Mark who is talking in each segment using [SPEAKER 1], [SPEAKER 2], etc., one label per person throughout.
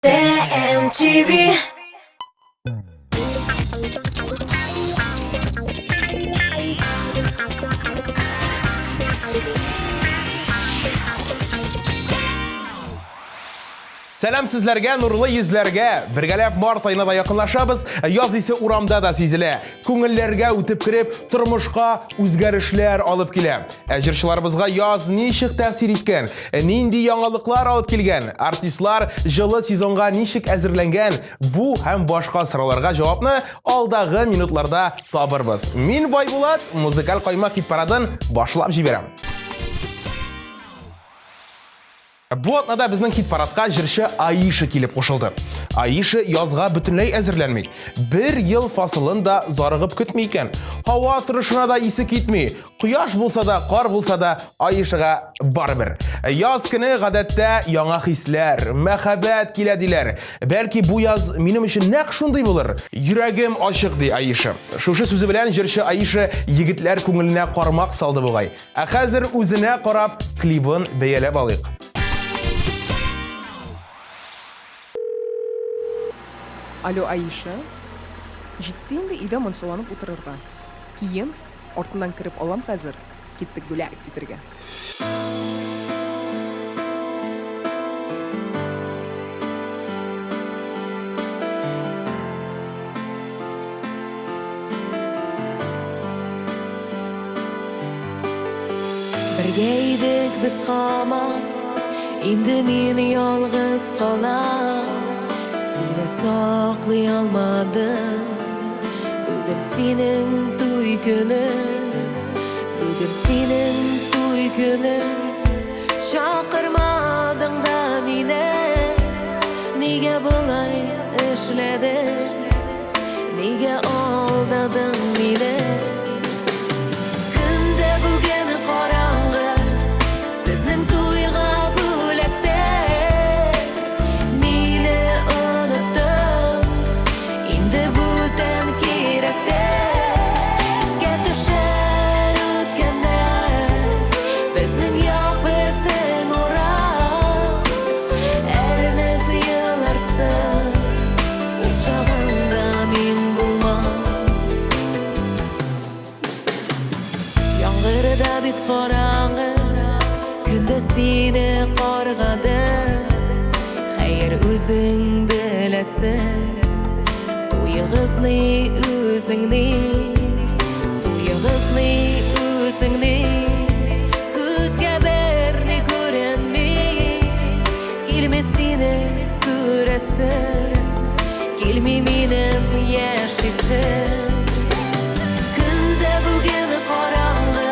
[SPEAKER 1] TMTV.
[SPEAKER 2] Сәлам сезләргә, нурлы йөзләргә. Бергәләп март аена да якынлашабыз. Яз исе урамда да сизелә. Күңелләргә үтеп кирип, тормышка үзгәрешләр алып килә. Җырчыларыбызга яз ничек тәэсир иткән? Нинди яңалыклар алып килгән? Артистлар җылы сезонга ничек әзерләнгән? Бу һәм башка сорауларга җавапны алдагы минутларда табырбыз. Мин Байбулат, музыкаль каймак хит-парадын башлап җибәрәм. Бу атнада безнең хит-парадка җырчы Аиша килеп кушылды. Аиша язга бөтенләй әзерләнми. Бер ел фасылын да зарыгып көтми икән. Һава торышына да исе китми. Кояш булса да, кар булса да, Аишага барыбер. Яз көне гадәттә яңа хисләр, мәхәббәт килә диләр. Бәлки бу яз минем өчен нәкъ шундый булыр. Йөрәгем ачык ди Аиша. Шушы сүзе белән җырчы Аиша егетләр күңеленә кармак салды бугай. Ә хәзер үзенә карап клибын бәяләп алыйк.
[SPEAKER 3] Алло, Аиша. Җитте инде өйдә монсаланып утырырга. Киен артыннан кереп алам хәзер. Киттек бүләк титергә.
[SPEAKER 1] Бергә идек без һаман, инде мин ялгыз калам. Сине саклый алмадым. Бүген синең туй көне, бүген синең туй көне. Чакырмадың да мине, нигә болай эшләдең? Нигә алдадың мине? Көндә бүген караңгы, сезнең туйга бүләктә. Караңгы, көндә сине каргады. Хәер үзең беләсең, туйыгызны үзеңне, туйыгызны үзеңне. Күзгә берни күренми, килми сине күрәсең, килми минем яшисең. Көндә бүген караңгы,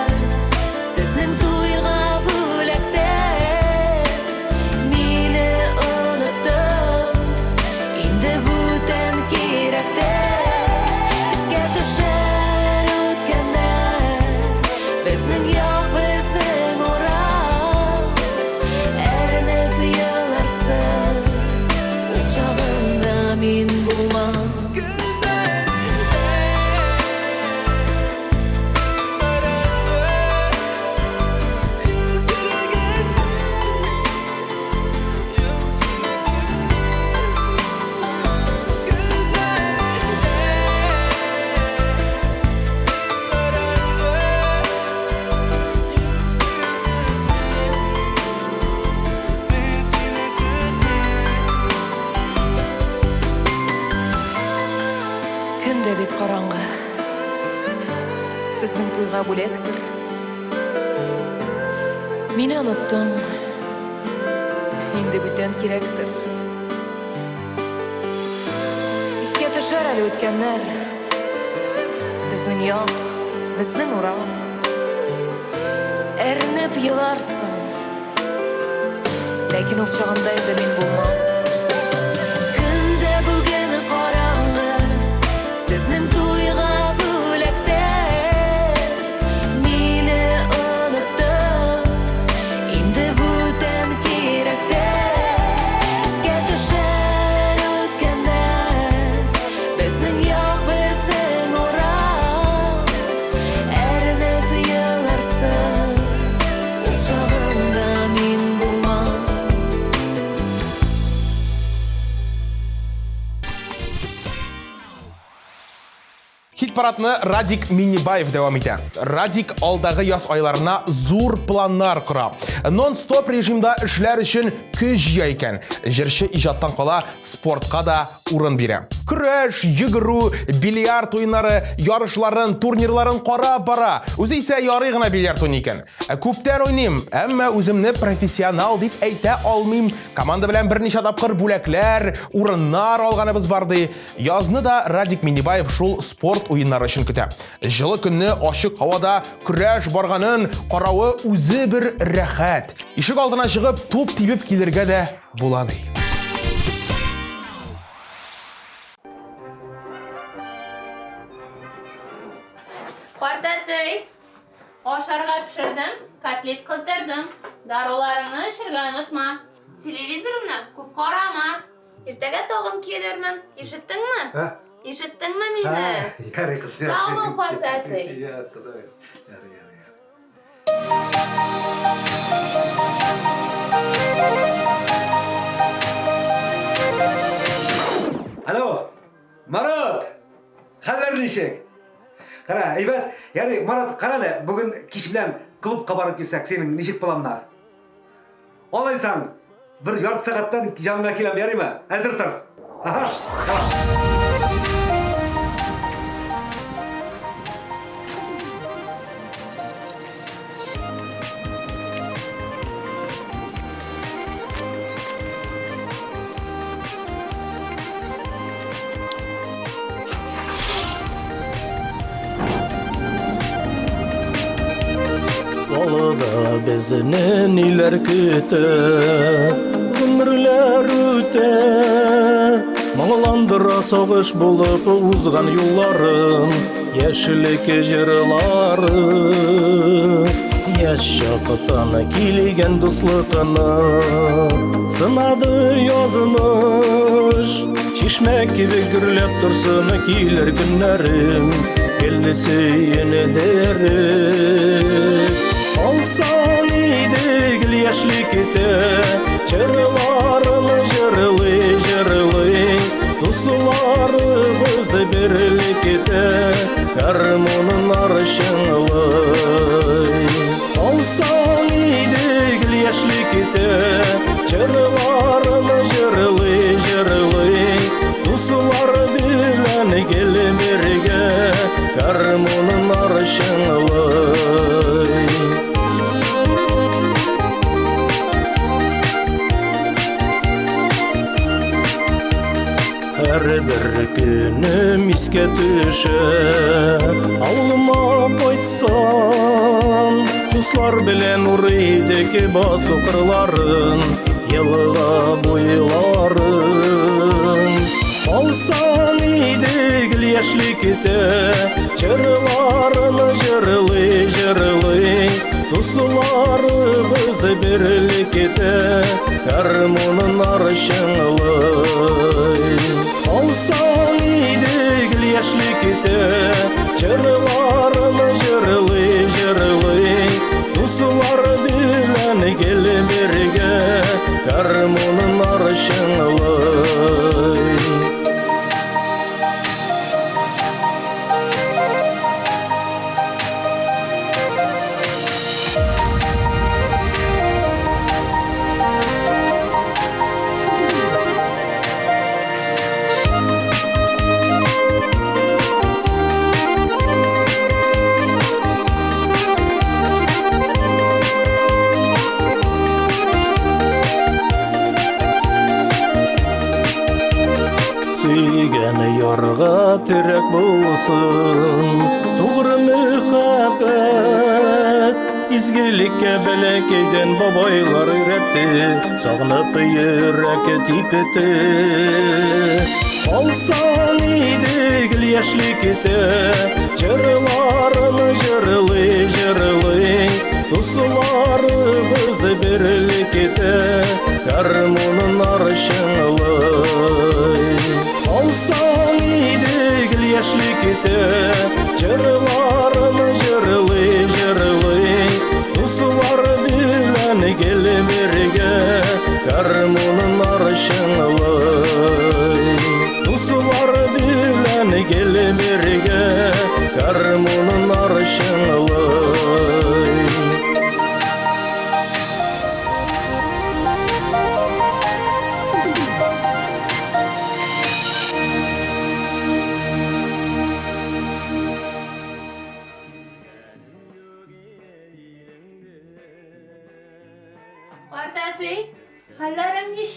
[SPEAKER 1] бит караңгы, сезнең туйга бүләктер. Мине оныттың, инде бүтән кирәктер. Искә төшәр әле үткәннәр, безнең як, безнең урам. Әрнеп еларсың, ләкин ул чагында инде мин булмам. Сезнең туйга бүләктә, мине оныттың, инде бүтән кирәктә. Искә төшәр үткәннәр, безнең як, безнең урам. Әрнеп еларсың, ул чагында мин булмам.
[SPEAKER 2] хит парадны Радик Миннибаев дәвам итә. Радик алдагы яз айларына зур планнар кора. Нон-стоп режимда эшләр өчен көч җыя икән. Җырчы иҗаттан кала спортка да урын бирә. Көрәш, йөгерү, бильярд уеннары, ярышларын, турнирларын карап бара. Үзе исә ярый гына бильярд уйный икән. Күптән уйныйм, әмма үземне профессионал дип әйтә алмыйм. Команда белән берничә тапкыр бүләкләр, урыннар алганыбыз барды. Язны да Радик Миннибаев шул спорт уеннары өчен көтә. Җылы көнне ачык һавада көрәш барганын каравы үзе бер рәхәт. Ишек алдына чыгып, туп тибеп килергә дә була ди.
[SPEAKER 4] Картәтей, ашарга пешердем, котлет кыздырдым. Даруларыңны эчәргә онытма. Телевизорны күп карама. Иртәгә тагын килермен. Ишеттеңме? Ишеттеңме мине?
[SPEAKER 5] Ярый кыз.
[SPEAKER 4] Сау бул, картәтей.
[SPEAKER 5] Я кызым. Ярый. Alo, Marat. Хәлләр ничек? Кара, әйбәт. Ярый, Марат, карале, бүген кич белән клубка барып килсәк, синең ничек планнар? Алайсаң, бер ярты сәгатьтән яныңа киләм, ярыймы? Әзер тор. Ага.
[SPEAKER 6] Alada bezini niler küte, ömürler üte. Mağlandıra sağış bulup uzgan yollarım, yeşillik jırları. Yaşakıtan kiligen dostlukını, sınadı yazmış. Şişmek gibi gürlep dursun kiler günlerim, kendisi yeni derim. Alsan idik yaşlıkte, çırlarını jırlı, dostlarımız birlikte, karmonun arşınlı. Alsan idik yaşlıkte, çırlarını jırlı, dostlar bilen gelmirge, karmonun arşınlı. Her bir günüm iske düşe, ağlıma koytsam, dostlar bilen uğraydaki bas okurların, yılığa boyların. Alsan idik yaşlıkte, çırlarını jırlı, dostlarımız birlikte, karmonun arşınlı. Alsan idik yaşlıkte, çırlarını jırlı, dostlar bilen gelmirge, karmonun arşınlı. Süygeni yarga terek bulsun, doğru muhabbet. İzgilikке belekeyden babaylar üretti, sağınıp yürek tipetti. Alsan idik yaşlıkte, çırlarını jırlı, dostlarımız birlikte, karmonun arşınlı. Alsan idik yaşlıkte, çırlarını jırlı, dostlar bilen gelmirge, karmonun arşınlı. Dostlar bilen gelmirge,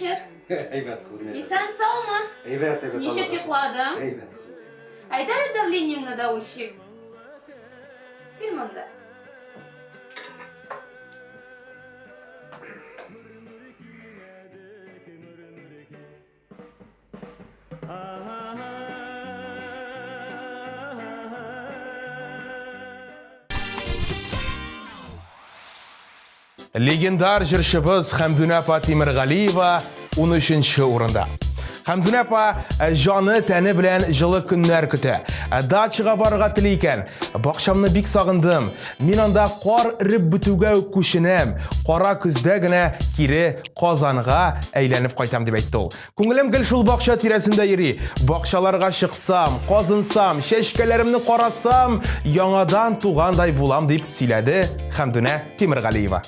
[SPEAKER 4] Ülşür.
[SPEAKER 5] Eyvet kızım.
[SPEAKER 4] İsen sağ mı?
[SPEAKER 5] Evet.
[SPEAKER 4] Nişek yıkladın?
[SPEAKER 5] Eyvet kızım.
[SPEAKER 4] Ayda davleniyonu da ölçük. Bir manda.
[SPEAKER 2] Legendar jırşыбыз Хәмдүнәпа Тимергалиева 13-нче урында. Хәмдүнәпа жаны тәне белән җылы көннәр көтә. Дачага барырга тели икән. Бакчамны бик сагындым. Мин анда кар иреп бетүгә үк күченәм. Кара көздә генә кире Казанга әйләнеп кайтам дип әйтте ул. Күңелем гел шул бакча тирәсендә йөри. Бакчаларга чыксам, казынсам, чәчкәләремне карасам, яңадан тугандай булам дип сөйләде Хәмдүнә Тимергалиева.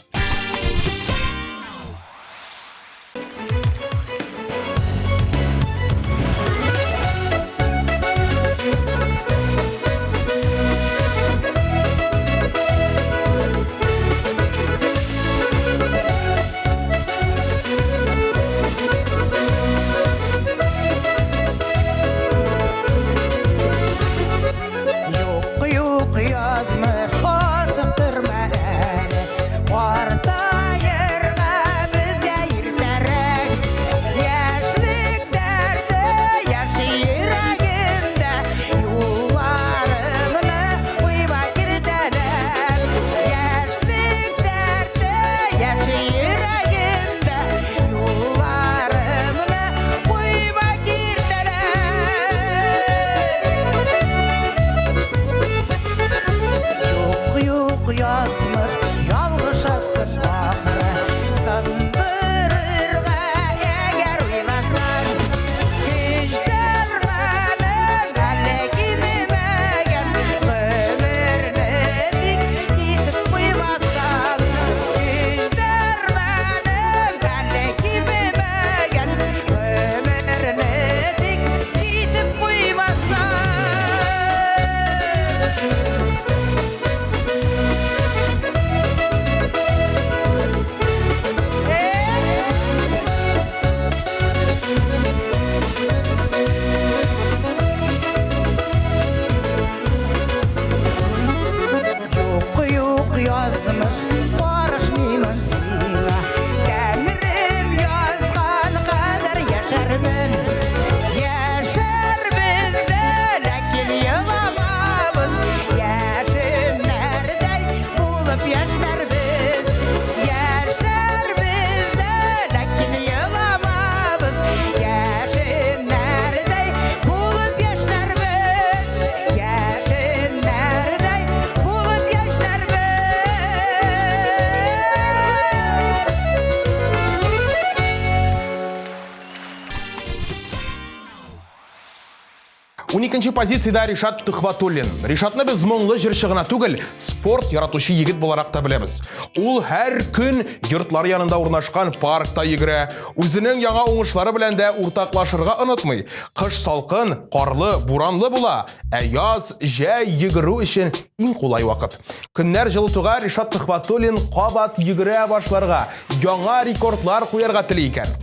[SPEAKER 7] Yok yazmış korkutturma eli Orta yerine bizge irterek Yaşlık derdi yaşı yüreğimde Yollarımını uyba girdeler Yaşlık derdi yaşı yüreğimde Yollarımını uyba girdeler Yok yazmış yalgışasın ahire Sandırırga eğer uylasan Hiç dermenim elle gidemegen Ömürünü dik kesip koymasan Hiç dermenim elle gidemegen Ömürünü dik kesip koymasan Yok yazmış barışmayman sana Temirim yazgan kadar yaşarmın Yaşar bizde lakin yılamamız Yaşın nerede bulup yaşlar biz Yaşar bizde lakin yılamamız Yaşın nerede bulup yaşlar biz Yaşın nerede bulup yaşlar biz
[SPEAKER 2] 12-нче позицияда Ришат Төхватуллин. Ришатны без моңлы җырчы гына түгел, спорт яратучы егет буларак та беләбез. Ул һәр көн йортлар янында урнашкан паркта йөгерә. Үзенең яңа уңышлары белән дә уртаклашырга онытмый. Кыш салкын, карлы, буранлы була, ә яз, җәй йөгерү өчен иң кулай вакыт. Көннәр җылытуга Ришат Төхватуллин кабат йөгерә башларга, яңа рекордлар куярга тели икән.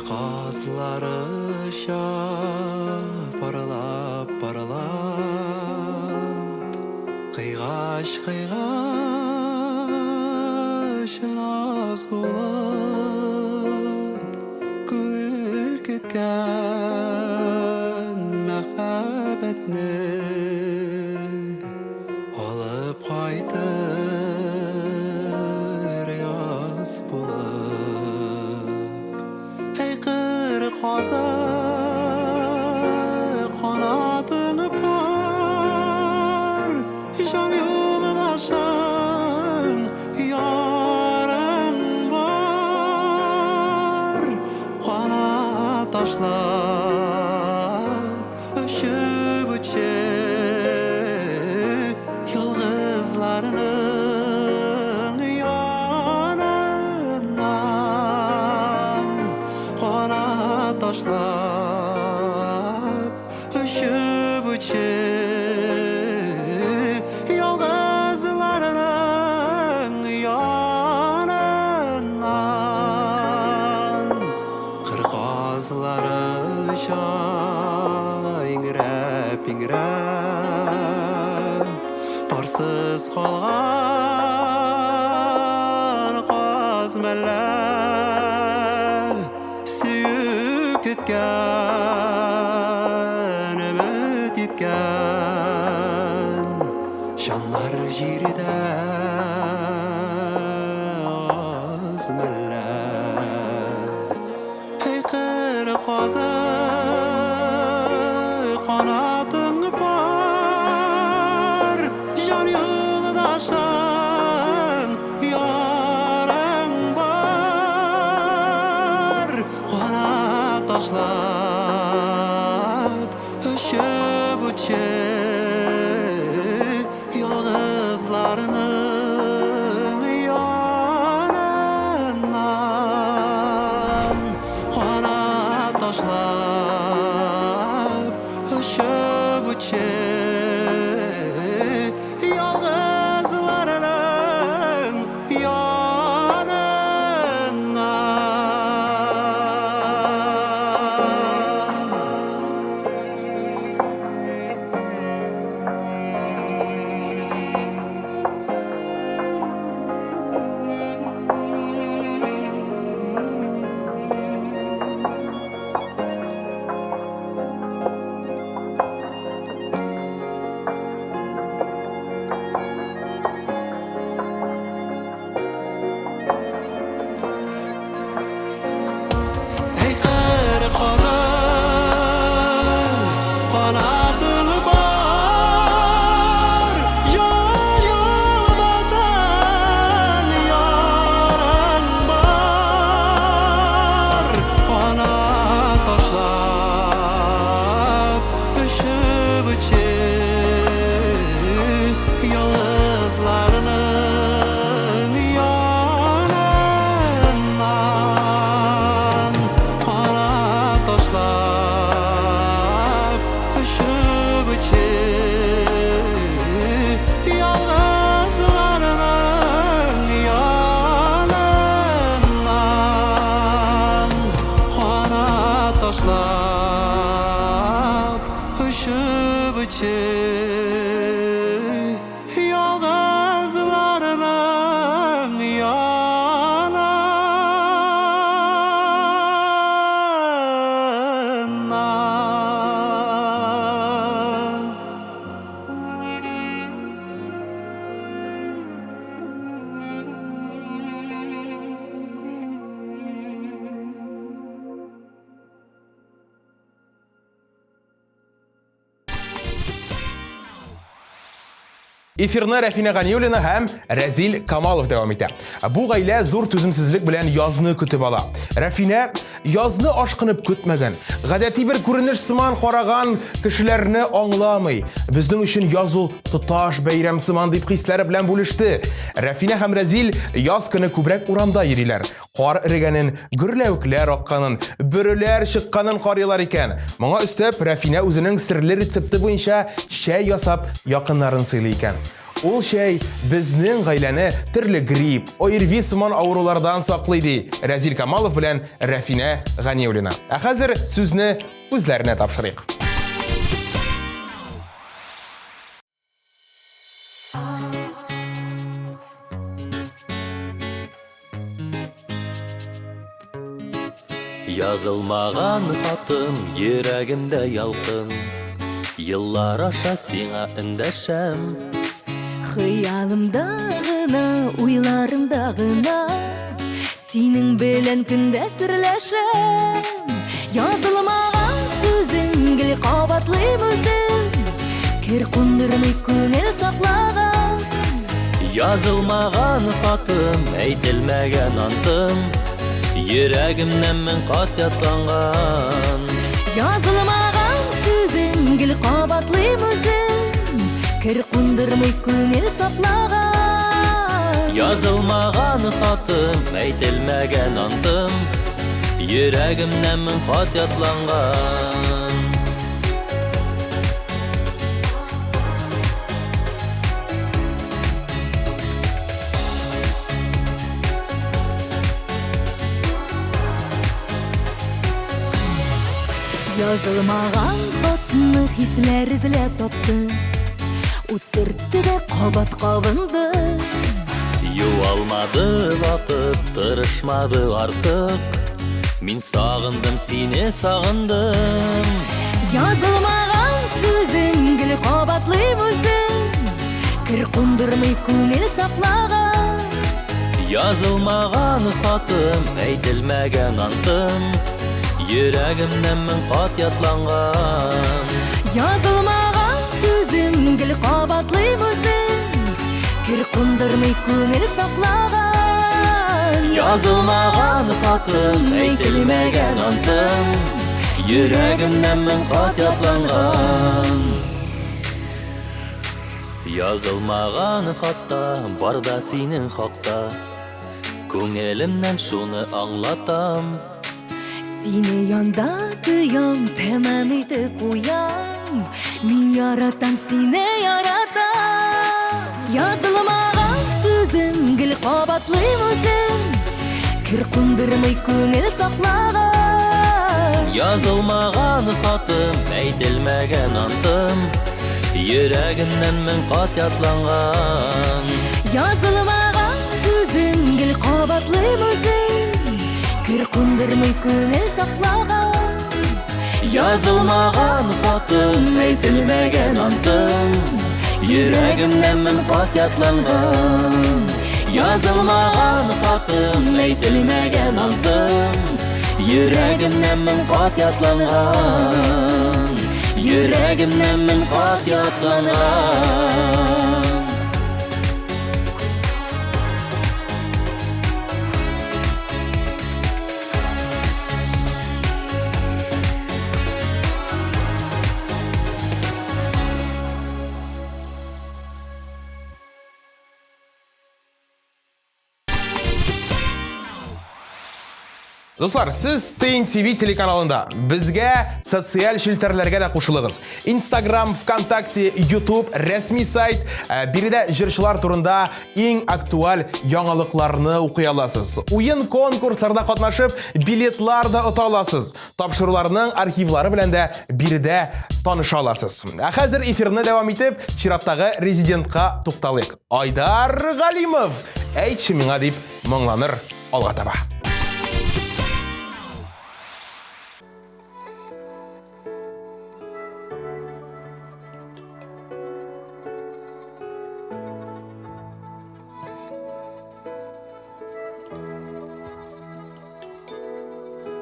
[SPEAKER 8] Kazları paralap Kıygaş naz bulup Gül ketken mehabetni Alıp kaytır yaz bulup Hey kırık kanadını par Can yolun aşan yarın var Kanat taşlar öşüp uçup Yalgızlarının ташлап өшіп өтші ялғызларының янынан қырғазлары шайыңырап парсыз қалған қаз мәлі сүйіп кеткен үміт еткен жанар жерде аз мәлі ей қыр қозы қанатың бар жан юлдашың ярың бар қанат ташлап өшіп өтші ялғызларының янынан қанат ташлап өшіп өтші ялғызларының янынан ey qir qozi qanatың бар жан юлдашың ярың бар қанат ташлап өшіп өтші ялғызларының янынан қанат ташлап өшіп өтші ялғызларының янынан қанат ташлап өшіп өтші ялғызларының янынан
[SPEAKER 2] Эфирны Рәфинә Ганиуллина һәм Рәзил Камалов дәвам итә. Бу гаилә зур түземсезлек белән язны көтеп ала. Рәфинә язны ашкынып көтмәгән, гадәти бер күренеш сыман караган кешеләрне аңламый. Безнең өчен язу тоташ бәйрәм сыман дип хисләре белән бүлеште. Рәфинә һәм Рәзил яз көне күбрәк урамда йөриләр. Кар эрегәнен, гөрләвекләр акканын, бөреләр чыкканын карыйлар икән. Моңа өстәп Рәфинә үзенең серле рецепты буенча чәй ясап якыннарын сыйлый икән. Ул чәй безнең гаиләне төрле грипп, ОРВИ сыман авырулардан саклый ди. Рәзил Камалов белән Рәфинә Ганиуллина. Ә хәзер сүзне үзләренә тапшырыйк.
[SPEAKER 9] Язылмаган хатын йөрәгемдә ялкын, еллар аша сиңа эндәшәм.
[SPEAKER 1] Хыялымда гына, уйларымда гына синең белән көндә серләшәм. Язылмаган сүзең гел кабатлый үзем, кер кундырмый күңел саклаган.
[SPEAKER 9] Язылмаган хатын, әйтелмәгән антым, йөрәгемнән мен кат ятанган.
[SPEAKER 1] Язылмаган сүзең гел кабатлый үзем, кер кундырмый күңел саклаган.
[SPEAKER 9] Язылмаган хатын, әйтелмәгән антым, Йөрәгемнән мең кат ятланган.
[SPEAKER 1] Язылмаган хатны хисләр эзләп тапты. Үтертте дә кабат кабынды.
[SPEAKER 9] Юалмады вакыт, тырышмады артык. Мин сагындым, сине сагындым.
[SPEAKER 1] Язылмаган сүзем гел кабатлыйм үзем. Кир кундырмый күңел саклаган.
[SPEAKER 9] Язылмаган хатым, әйтелмәгән антым. Йөрәгемнән мең кат ятланган.
[SPEAKER 1] Язылмаган сүзем гел кабатлыйм үзем. Кир кундырмый күңел саклаган.
[SPEAKER 9] Язылмаган хатым, әйтелмәгән антым. Йөрәгемнән мең кат ятланган. Язылмаган хатта бар да синең хакта. Күңелемнән шуны аңлатам.
[SPEAKER 1] Сине янда тыям, тәмам итеп куям. Мин яратам, сине яратам. Язылмаган сүзем гел кабатлыйм үзем. Кир кундырмый күңел саклаган.
[SPEAKER 9] Язылмаган хатым, әйтелмәгән антым. Йөрәгемнән мең кат ятланган.
[SPEAKER 1] Язылмаган сүзем гел кабатлыйм үзем. Кир кундырмый күңел саклаган.
[SPEAKER 9] Язылмаган хатым, әйтелмәгән антым. Йөрәгемнән мең кат ятланган. Язылмаган хатым, әйтелмәгән антым. Йөрәгемнән мең кат ятланган. Йөрәгемнән мең кат ятланган.
[SPEAKER 2] Достар, сіз ТНТВ телеканалында. Бізге социаль шелтерлерге де қошылығыз. Instagram, ВКонтакте, YouTube, рәсми сайт, биредә жыршылар турында ең актуаль яңалыкларны укый аласыз. Уен конкурсларда катнашып, билетлар да ота аласыз. Тапшыруларның архивлары белән дә биредә таныша аласыз. Хәзер эфирны дәвам итеп, чираттагы резидентка тукталыйк. Айдар Галимов, әйтче миңа дип моңланыр алга таба.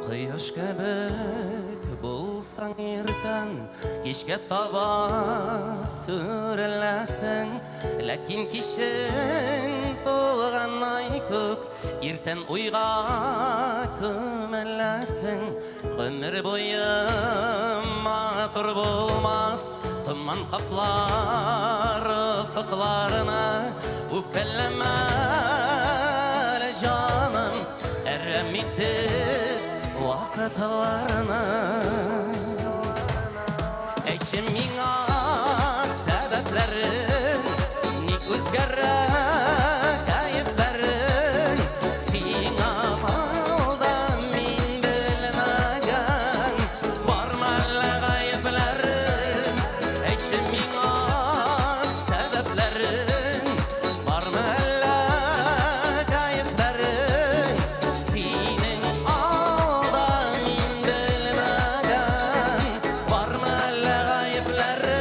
[SPEAKER 8] Кояш кебек булсаң иртән, кичкә таба сүреләсең, ләкин кичен тулган ай күк, иртән уйга күмеләсең. Гомер буе матур булмас, томан каплар фыкларына, үпкәләмә җаным, әрәм итеп вакытларына. Әйтче миңа сәбәпләрен, ник үзгәрә кәефләрен, сиңа алда мин белмәгән бармы әллә гаепләрен. Әйтче миңа сәбәпләрен, бармы әллә кәефләрен, синең алда мин белмәгән бармы әллә гаепләрен.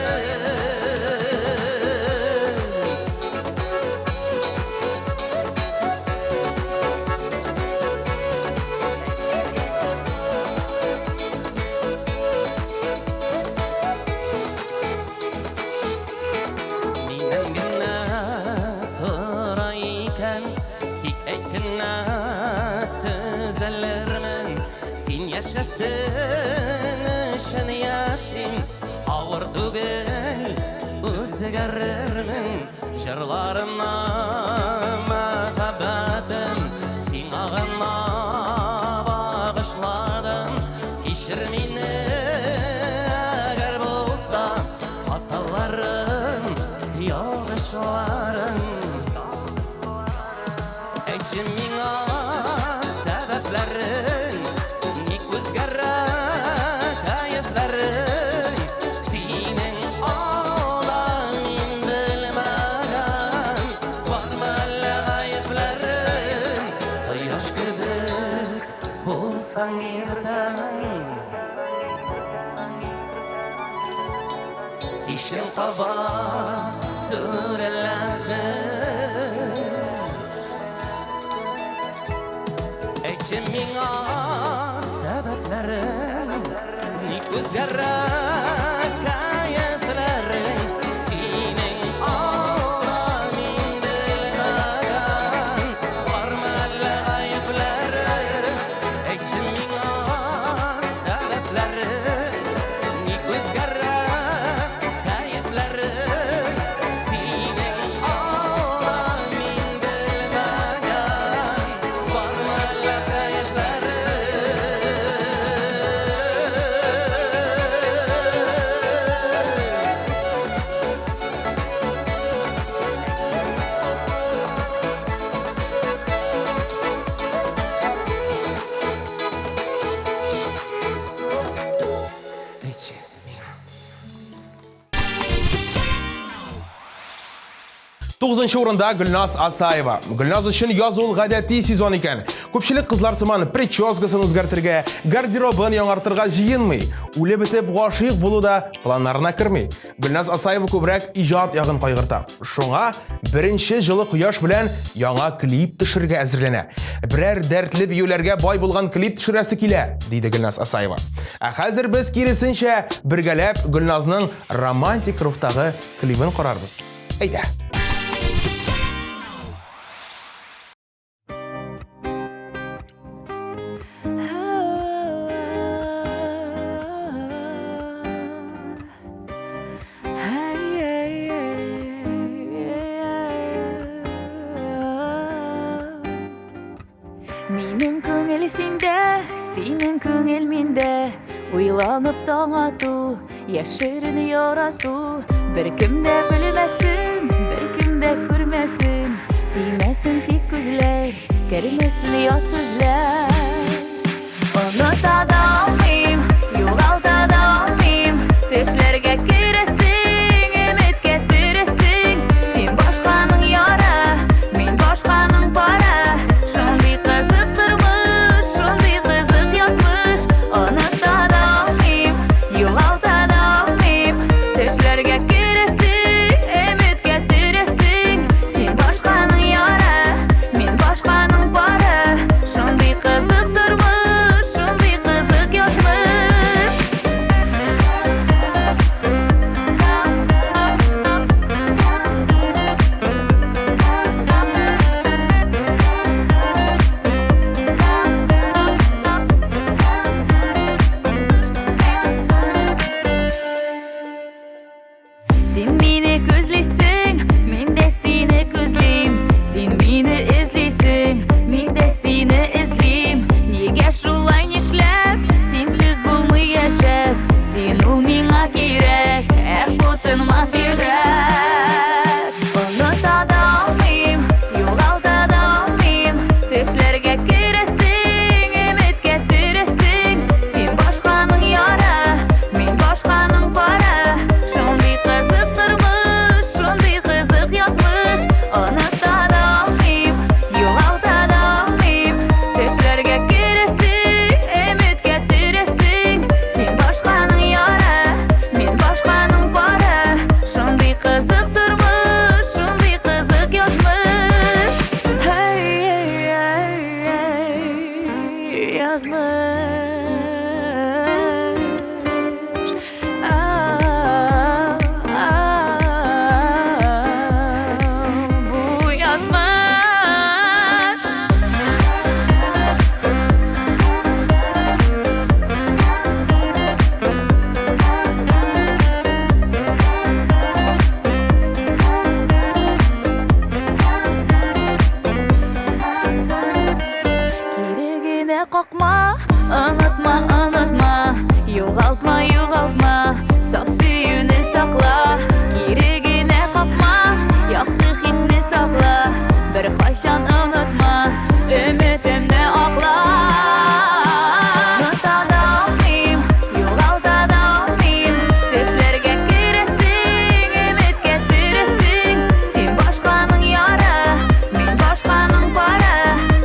[SPEAKER 8] Миннән генә тора икән, тик әйткәннә төзәлермен. Син яшәсен өчен яшим, авыр түгел үзгәрермен. Җырларымна мәхәббәтем сиңа гына багышла. Барсаң ертең Кишен қаба сүреләсін Әйтші миңа сәбәпләрен Ник үзгәррәк кәефләрен Синең алда мин белмәгән Бармы әллә гаепләрен Әйтші миңа сәбәпләрен Ник үзгәррәк кәефләрен Синең алда мин белмәгән Бармы әллә Әйтші миңа
[SPEAKER 2] 9-нчы урында Гүлназ Асаева. Гүлназ өчен язу гадәти сезон икән. Күпчелек кызлар сыман прическасын үзгәртергә, гардеробын яңартырга җыенмый. Үле бетеп гашыйк булу да планнарына керми. Гүлназ Асаева күбрәк иҗат ягын кайгырта. Шуңа беренче җылы кояш белән яңа клип төшергә әзерләнә. Берәр дәртле биюләргә бай булган клип төшерәсе килә, диде Гүлназ Асаева. Ә хәзер без киресенчә бергәләп Гүлназның романтик рухтагы клибын карарбыз. Әйдә.
[SPEAKER 1] Минем күңел синдә, синең күңел миндә. Уйланып таң ату, яшерен ярату. Беркем дә белмәсен, беркем дә күрмәсен. Димәсен тик күзләр, кермәсен ят сүзләр. Оныта да алмыйм, югалта да алмыйм. Төшләргә керәсең, өметкә төрәсең. Син башканың яра, мин башканың пара. Шундый кызык тормыш, шундый кызык язмыш. Оныта да алмыйм, югалта да алмыйм. Төшләргә керәсең, өметкә төрәсең. Син башканың яра, мин башканың пара. Шундый кызык тормыш, шундый кызык язмыш. Син мине күзлисең, мин дә сине күзлим. Син мине эзлисең, мин дә сине эзлим. Нигә шулай нишләп, синсез булмый яшәп? Син ул миңа кирәк, бу тынмас йөрәк. Оныта да алмыйм, югалта да алмыйм. Төшләргә керәсең, өметкә төрәсең. Син башканың яра, мин башканың пара. Шундый кызык тормыш, шундый кызык язмыш. Оныта да алмыйм, югалта да алмыйм. Төшләргә керәсең, өметкә төрәсең. Син башканың яра, мин башканың пара. Шундый кызык тормыш, шундый кызык язмыш. Язмыш. Бу язмыш. Кирегенә какма, онытма, онытма. Югалтма, югалтма. Саф сөюне сакла. Кирегенә какма, якты хисне сакла. Бер кайчан онытма, өметемне акла. Оныта да алмыйм, югалта да алмыйм. Төшләргә керәсең, өметкә төрәсең. Син башканың яра, мин башканың пара.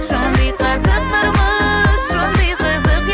[SPEAKER 1] Шундый кызык тормыш, шундый кызык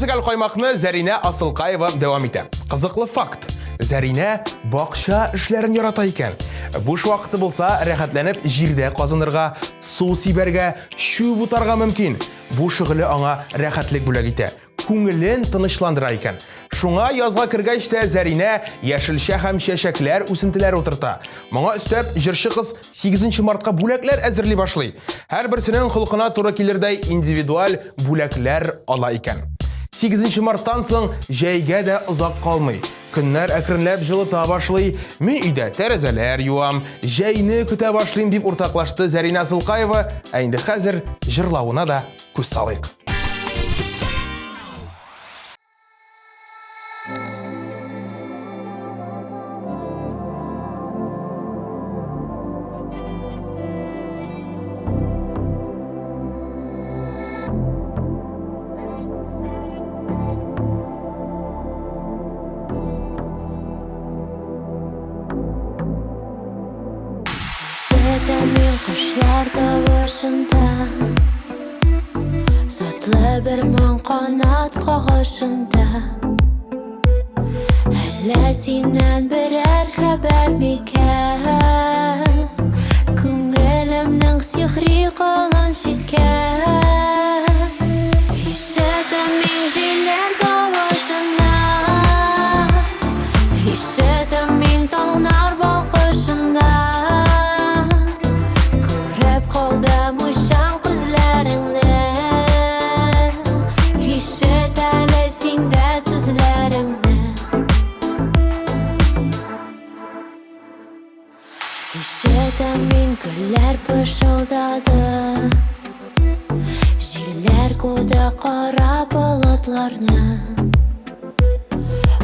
[SPEAKER 2] Көрсек қаймақны Зәринә Асылқаева дәвам итә. Қызықлы факт. Зәринә бақша эшләрен ярата икән. Буш вакыты булса, рәхәтләнеп җирдә казынырга, су сибәргә, чүп утарга мөмкин. Бу шөгыле аңа рәхәтлек бүләк итә. Күңелен тынычландыра икән. Шуңа язга кергәч тә Зәринә яшелчә һәм чәчәкләр үсентеләре утырта. Моңа өстәп җырчы кыз 8 мартка бүләкләр әзерли башлый. Һәр берсенең холкына туры килердәй индивидуаль бүләкләр ала икән. 8 марттан соң җәйгә дә озак калмый. Көннәр әкренләп җылыта башлый. Мин өйдә тәрәзәләр юам, җәйне көтә башлыйм дип уртаклашты Зәринә Асылкаева. Ә инде хәзер җырлавына да күз салыйк.
[SPEAKER 10] Жетемин құшлар тавышында, затлы бір мың қанат қағышында. Әлі сенен бірер хәбәр микән, күңелемнің сихри қолын жеткән. Ишетемин җилләр тавышында, ишетемин таңнар балкышында. Ишетемин гүлләр пышылдады, җилләр куды кара болытларны.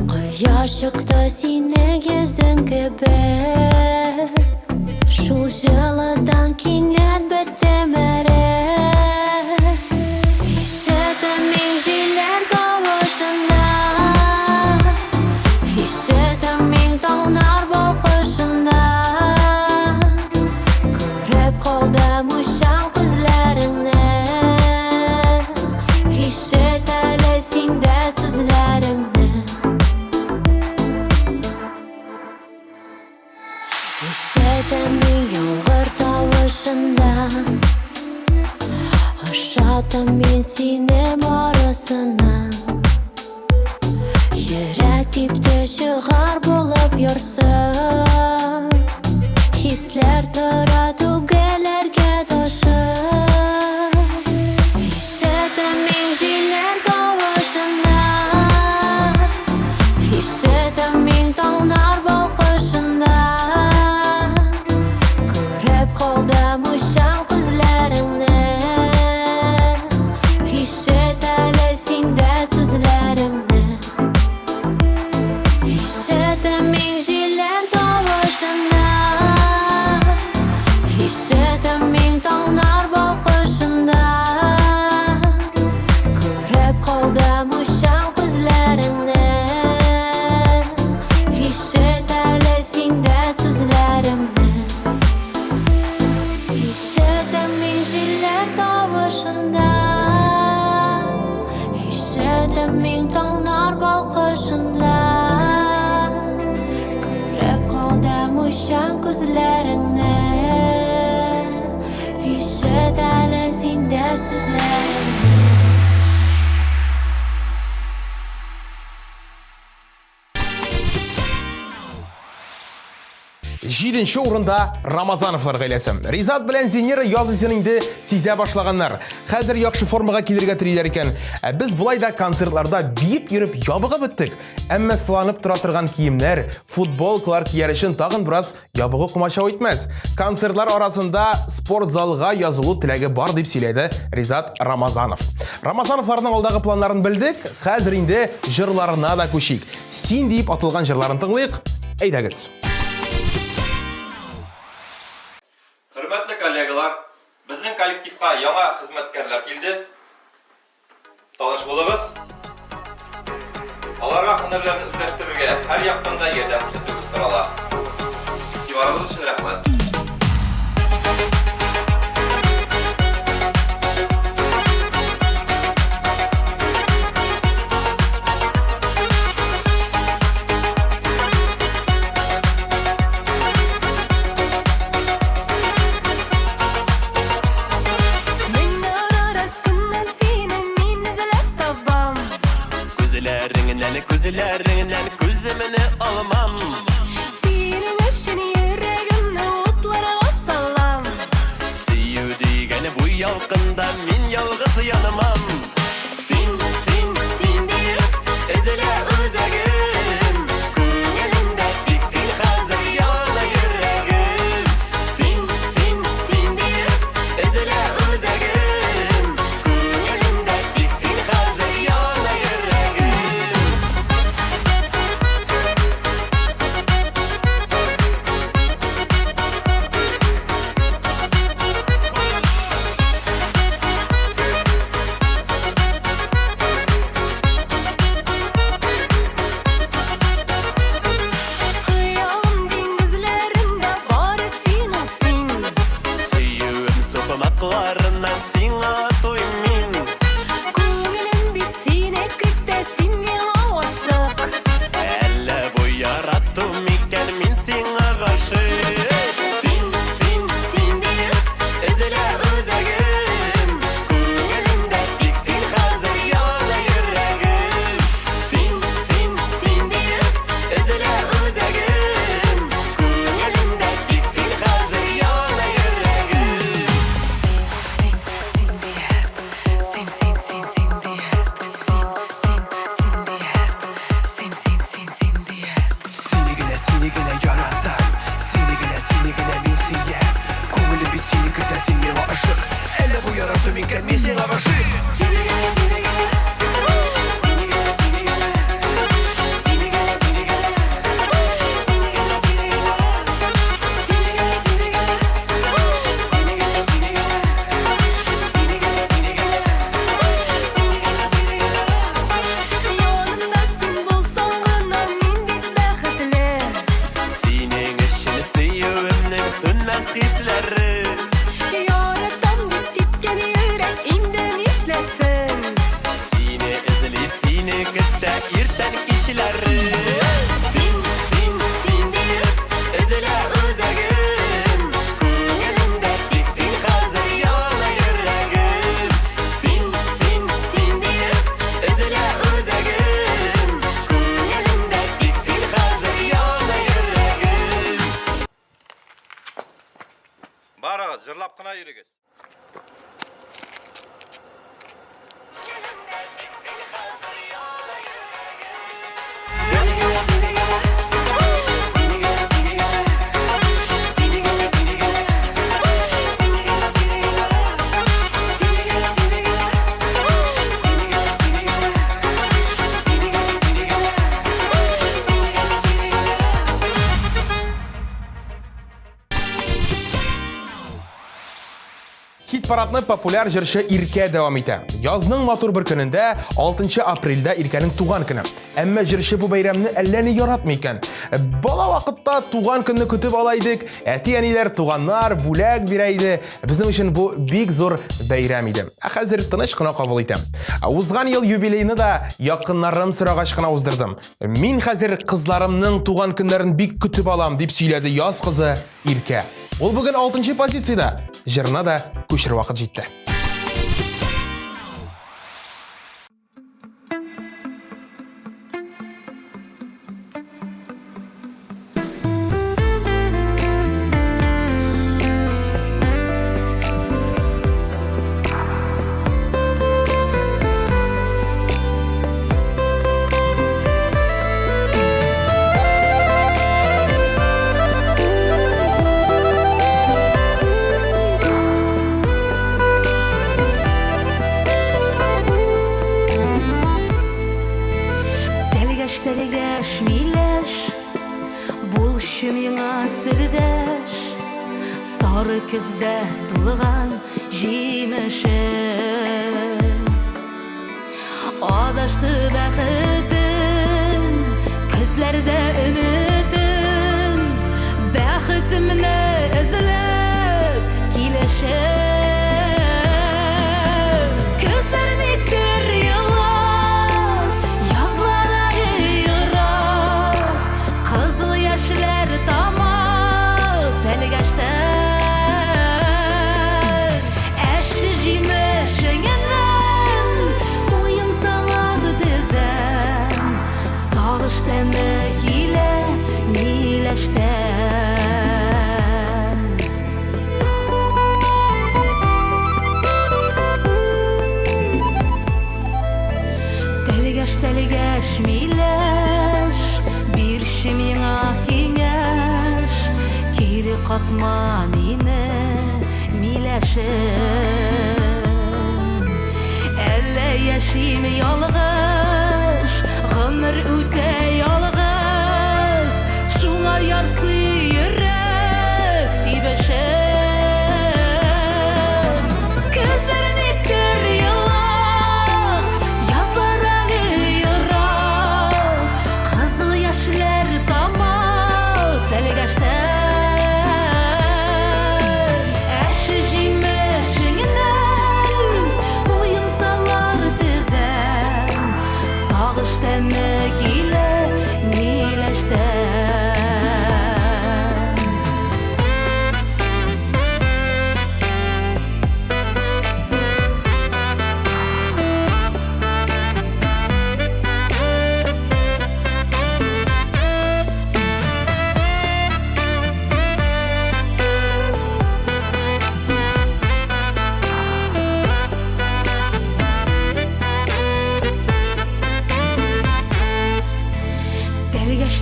[SPEAKER 10] Кояш чыкты синең йөзең кебек, шул җылыдан кинәт бетте мәрәк. Ишетемин җилләр тавышында, ишетемин таңнар балкышында. Қалдым ұшан күзләріңді, ишет әлі сеңдә сүзләріңді. Ишетемин яңгыр тавышында, ошатым мен сине барысына. Йөрәк типте чыгар булып ярсып, хисләр тора түгәләргә ташып. Ишетемин җилләр тавышында, ишетемин таңнар балкышында. Күреп калдым ұшан күзләреңне, ишет әле сиңдә сүзләремне. Ишетемин җилләр тавышында, ишетемин таңнар балкышында. Күреп калдым ұшан күзләреңне, ишет әле сиңдә сүзләремне. Ишетемин җилләр тавышында, ишетемин таңнар балкышында. Күреп калдым ұшан күзләреңне, ишет әле сиңдә сүзләремне.
[SPEAKER 2] 7-нче урында Рамазановлар гаиләсе. Ризат белән Зинера яз исен инде сизә башлаганнар. Хәзер яхшы формага килергә телиләр икән. Без булай да концертларда биеп йөреп ябыгып беттек. Әмма сыланып тора торган киемнәр, футболкалар кияр өчен тагын бераз ябыгы кумачау итмәс. Концертлар арасында спорт залга язылу теләге бар дип сөйләде Ризат Рамазанов. Рамазановларның алдагы планнарын белдек. Хәзер инде җырларына да күчик. Син дип атылган җырларын тыңлыйк. Әйдәгез.
[SPEAKER 11] Hürmetli kollegalar, bizning kollektivga yangi xizmatkorlar keldi. Tanish bo'lamiz. Аларга һөнәрләрне үзләштерергә һәр яктан да ярдәм күрсәтүгез сорала. Игътибарыгыз өчен рәхмәт.
[SPEAKER 9] almam.
[SPEAKER 10] Senin için yüreğimni otlara salam.
[SPEAKER 9] Süyü degeni bu yalqında men yalğız yanamam. Sin deyip üzüle özegim. Ko'nglimda tek sen hazır yana yüreğim. Sin deyip üzüle özegim. Ko'nglimda tek sen hazır yana yüreğim.
[SPEAKER 10] Kıyalım dengizlerinde bari sen olsun.
[SPEAKER 9] Süyüğüm sopamaklarından sina toymin.
[SPEAKER 10] Ko'nglim bitsin ekipte senga aşık.
[SPEAKER 9] Әлі bu yarattım iken min sina ғашық. Sin deyip üzüle özegim. Ko'nglimda tek sen hazır yana yüreğim. Sin deyip üzüle özegim. Ko'nglimda tek sen hazır yana yüreğim.
[SPEAKER 8] Seni gene yarattım. Seni gene min siyer. Ko'nglim bitsin kirte senga aşık. Әлі bu yarattım iken min sina ғашық.
[SPEAKER 10] Yanımda sen bolsan gana men bit bäxtli.
[SPEAKER 9] Senin için süyüğümün sönmez hisleri.
[SPEAKER 10] Yaratam dip tepken yürek indin işlesin.
[SPEAKER 9] Seni izli seni gitti irten kişileri. Sin deyip üzüle özegim. Ko'nglimda tek sen hazır yana yüreğim. Sin deyip üzüle özegim. Ko'nglimda tek sen hazır yana yüreğim.
[SPEAKER 11] Barağız, jırlap qına yürügüz.
[SPEAKER 2] Хит парадны популяр җырчы Иркә дәвам итә. Язның матур бер көнендә, 6 апрельдә Иркәнең туган көне. Әмма җырчы бу бәйрәмне әллә ни яратмый икән. Бала вакытта туган көнне көтеп ала идек. Әти-әниләр туганнар бүләк бирә иде. Безнең өчен бу бик зур бәйрәм иде. Хәзер тыныч кына кабул итәм. Узган ел юбилейны да якыннарым сорагач кына уздырдым. Мин хәзер кызларымның туган көннәрен бик көтеп алам дип сөйләде яз кызы Иркә. Ул бүген 6 позициядә. Җырына да күчер вакыт җитте.
[SPEAKER 1] Сары көздә тулган җимешем Адашты бәхетем Күзләрдә өметем Бәхетемне эзләп килешем Күзләрне көр еллар Язлара йырак Кызыл яшьләр тама Тәлгәштә Sağış teme ile kakma mine mileşim Elle yaşayım yalğış Gımır üte yalğız Şunlar yarsı yürek tibeşim Gözlerini kır yılak Yazlar ağı yırak Kızıl yaşlar damat Deligeçten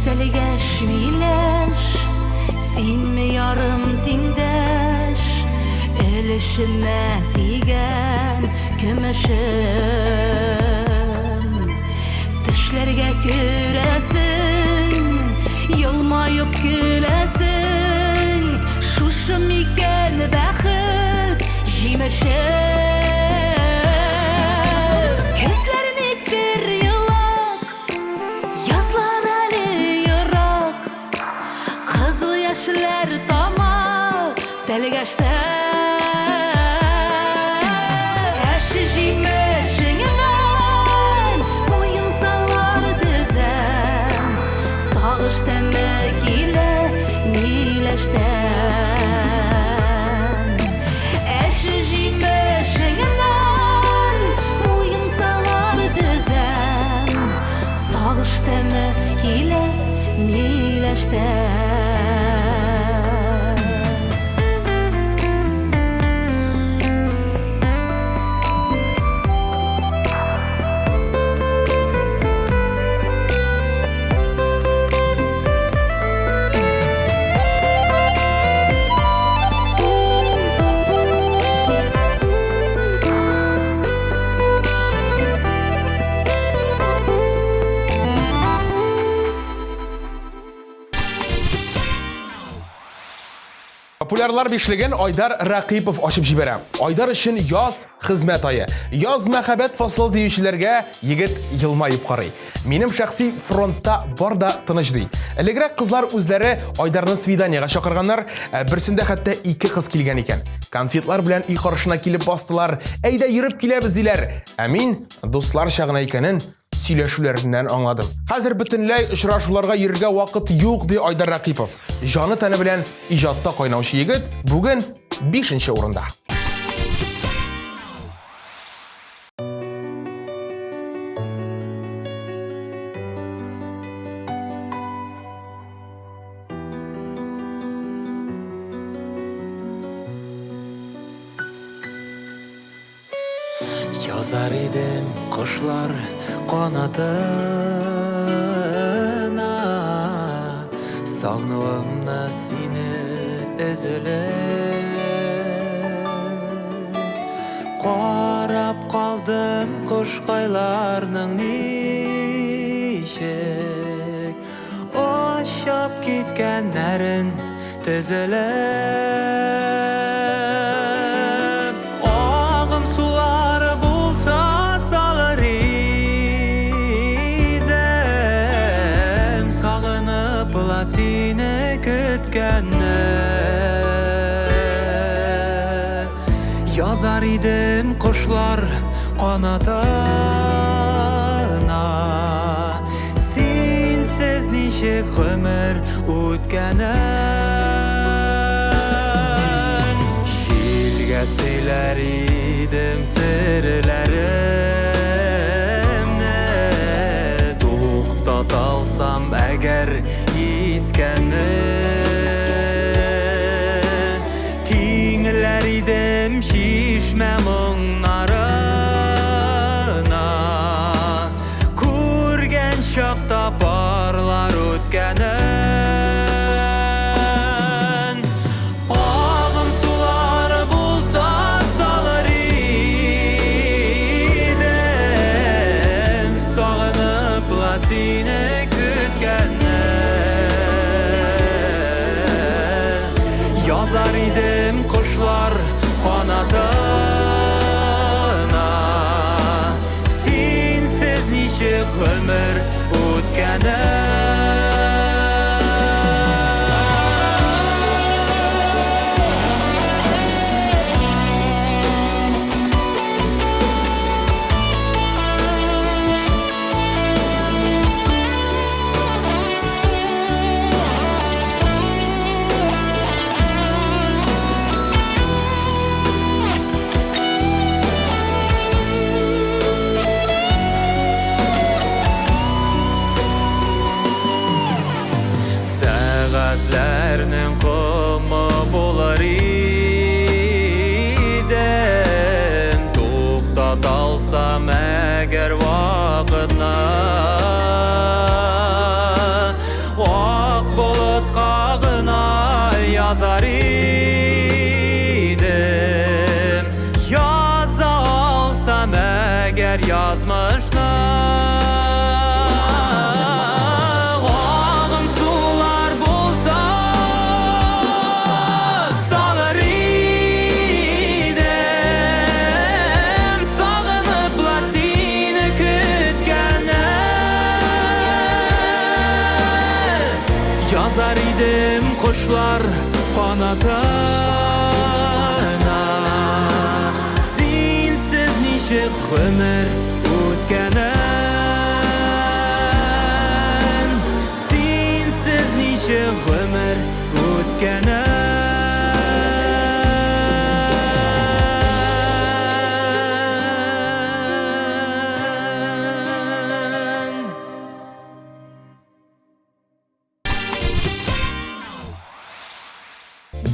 [SPEAKER 1] Deligeç mileş Sen mi yarım dindeş Elişime digen Kümüşüm Düşlerge küresin Yılmayıp gülesin Şuşum iken bəxit Jimeşim Gözlerini kır yılak Yazlar ali yırak Kızıl yaşlar damat Deligeçten Eşi jimeşinden Oyun sallar düzen Sağış demek ile mileşten Eşi jimeşinden Oyun sallar düzen Sağış demek ile mileşten
[SPEAKER 2] Популярlar beşliğin Aydar Raqipov açıp jibere. Aydar için yaz hizmet ayı. Yaz мәхәббәт fasılı deyişçilerge yigit yılmayıp qarый. Benim şahsi frontta var da tыныç dey. Элегрәк kızlar үзләре Aydarны свиданиягә чакырганнар, берсендә хәтта 2 кыз килгән икән. Конфетлар белән үй каршына килеп бастылар. Әйдә йөреп киләбез диләр. Ә мин дуслар чагына икәнен сөйләшүләреннән аңладым. Хәзер бөтенләй очрашуларга йөрергә вакыт юк ди Айдар Raqipov. Жаны тәне белән иҗатта кайнаучы егет бүген 5нче урында.
[SPEAKER 8] Yazar idim kuşlar kanadına Sağnığımda seni özülüp Qarab qaldım kuşqaylarның nişek Oşap gitkenlerin tüzülüp Ağım suları bulsa salır idim Sağınıp la seni kütkenler Yazar idim kuşlar kanadına Sensiz nişek ömür ötkenin Şilge söyler idim sırlarımni To'xtat alsam eğer iskeni Tingler idim şişme munlarına Kurgen şakta barlar ötkenin
[SPEAKER 9] Yazar idim kuşlar kanatına Sensiz nişik ömür o'tgani Saatlerinin kumu bolar idim To'xtat alsam eğer vaqtni Oq bulut qag'ina yazar idim Yoza alsam eğer yazmışni Yazar idim kuşlar kanatına Sensiz nişik ömür o'tgani Sensiz nişik ömür o'tgani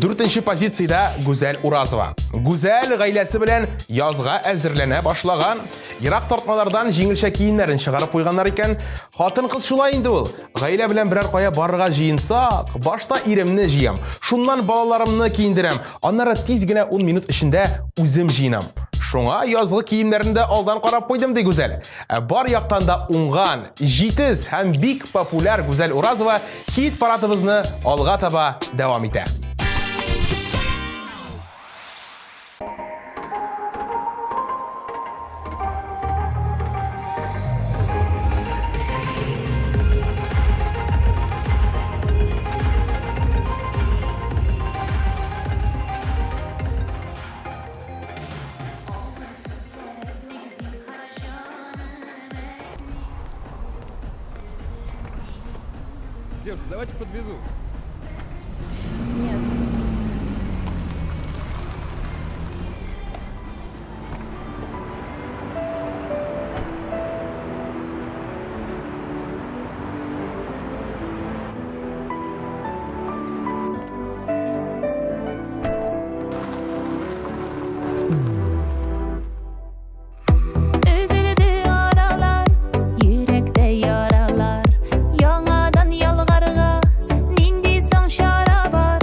[SPEAKER 2] Дүртенче позицияда Гүзәл Уразова. Гүзәл гаиләсе белән язга әзерләнә башлаган. Ерак тартмалардан җиңелчә киемнәрен чыгарып куйганнар икән. Хатын-кыз шулай инде ул. Гаилә белән берәр кая барырга җыенсак, башта иремне җыям. Шуннан балаларымны киендерәм. Аннары тиз генә 10 минут эчендә үзем җыенам. Шуңа язгы киемнәрен дә алдан карап куйдым ди Гүзәл. Бар яктан да уңган, җитез һәм бик популяр Гүзәл Уразова хит парадыбызны алга таба дәвам итә.
[SPEAKER 3] Девушка, давайте подвезу.
[SPEAKER 1] Üzüldü aralar, yürekte yaralar. Yanadan yalvarga, nindi son şara var.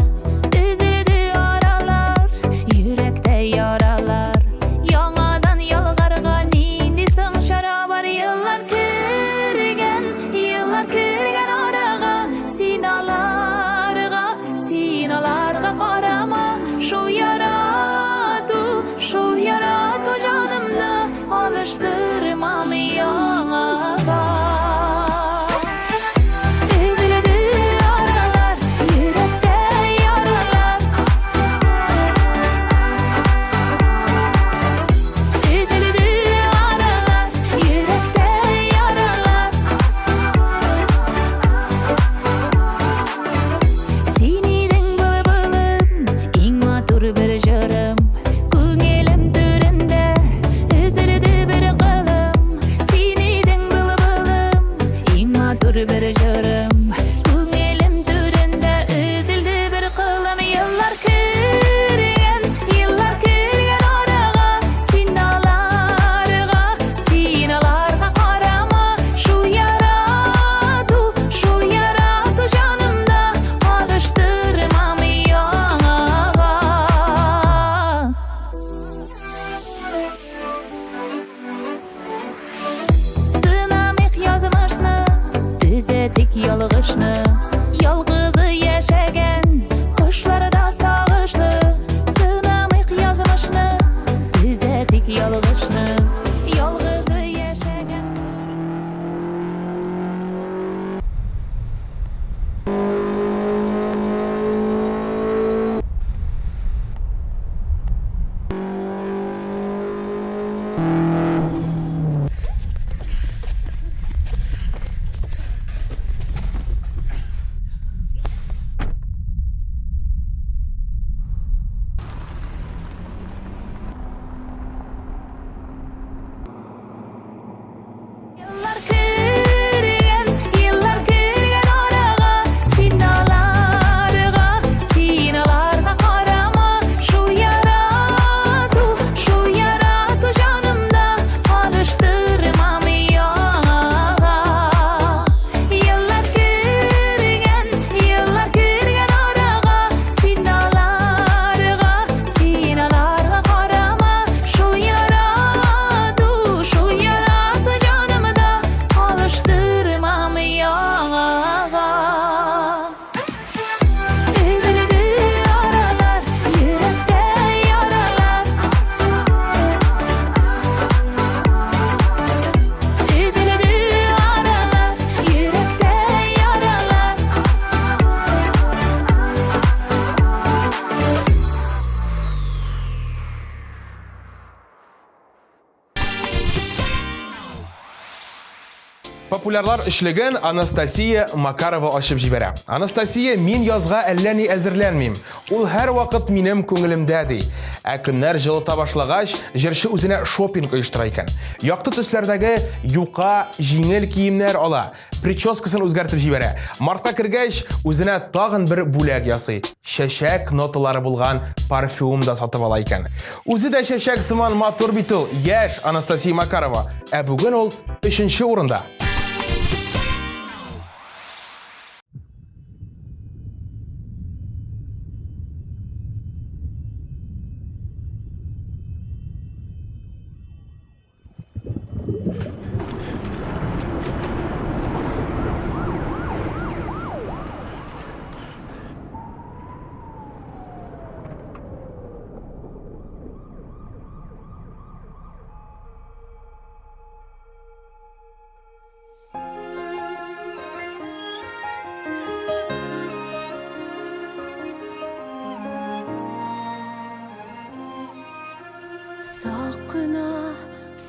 [SPEAKER 2] Популярлар эшлеген Анастасия Макарова ачып җибәрә. Анастасия, мин язга әллә ни әзерләнмим. Ул һәр вакыт минем күңелемдә ди. Ә көннәр җылыта башлагач, җырчы үзенә шопинг оештыра икән. Якты төсләрдәге юка, җиңел киемнәр ала. Прическасын үзгәртеп җибәрә. Мартка кергәч, үзенә тагын бер бүләк ясый. Чәчәк ноталары булган парфюм да сатып ала икән. Үзе дә чәчәк сыман матур бит ул, яшь Анастасия Макарова. Ә бүген ул 3-нче урында.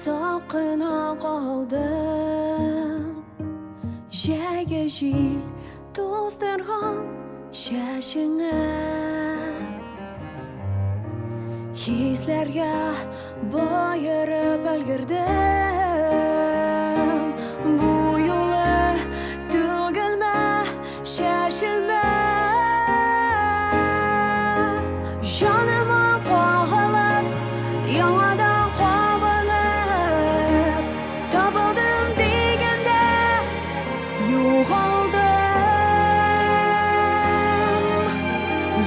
[SPEAKER 10] Saqına qaldım Jäge jil tozdırğan şəşinə Hislərgə bayırıb əlgirdim Bu yolu tügülmə, şəşilmə Canıma qağılıb, yanadan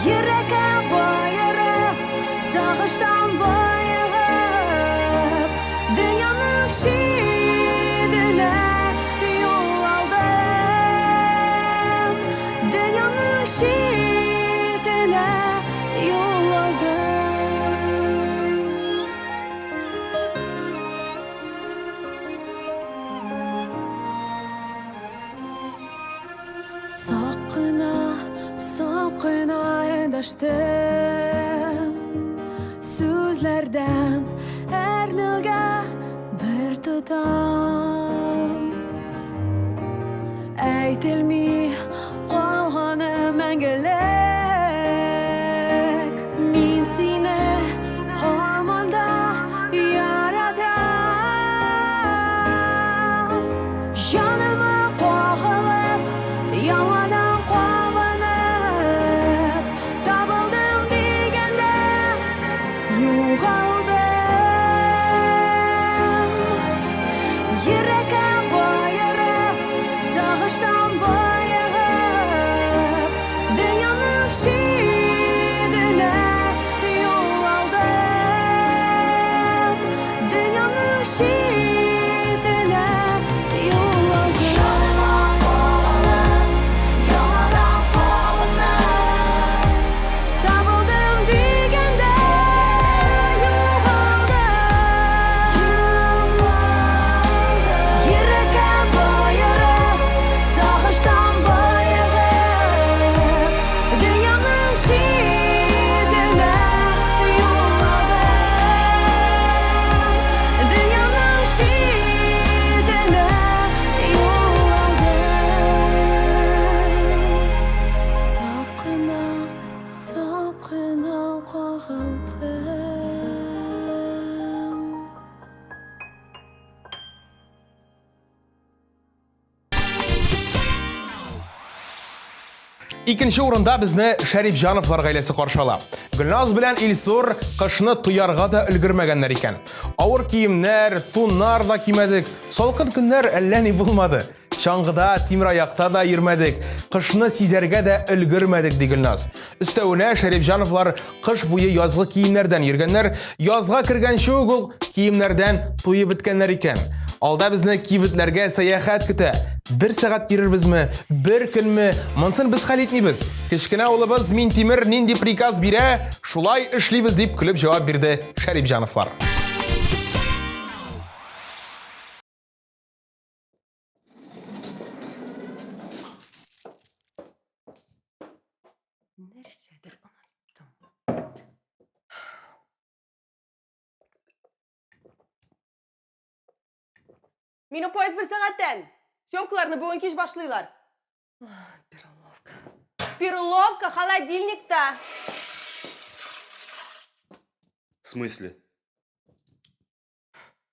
[SPEAKER 10] Yürekə bayırıb, sağışdan bayırıb Dünyanın şiddinə yol aldım Dünyanın şiddinə yol aldım Sakına endaştım Sözlerden ernilge bir tutam Eytilmi qalğanı məngələk Min seni harmanda yaratam Canıma qağılıb yaladan
[SPEAKER 2] Икенче урында безне Шәриф Җановлар гаиләсе каршы ала. Гөлназ белән Илсур кышны туярга да өлгермәгәннәр икән. Авыр киемнәр, туннар да кимәдек. Салкын көннәр әллә ни булмады. Чаңгыда, тимер аякта да йөрмәдек. Кышны сизәргә дә өлгермәдек ди Гөлназ. Өстәвенә Шәриф Җановлар кыш буе язгы киемнәрдән йөргәннәр, язга кергәнче үк ул киемнәрдән туеп беткәннәр икән. Алда безне кибетләргә сәяхәт көтә. 1 сәгать йөрербезме, 1 көнме, монсын без хәл итмибез. Кечкенә улыбыз Минтимер нинди приказ бирә, шулай эшлибез дип көлеп җавап бирде Шәриф Җановлар.
[SPEAKER 12] Нәрсәдер оныттым.
[SPEAKER 13] Мин поезд 1 сәгатьтән.
[SPEAKER 10] Съемкаларны бүгін кеш башлыйлар. Перловка холодильникта.
[SPEAKER 6] В смысле?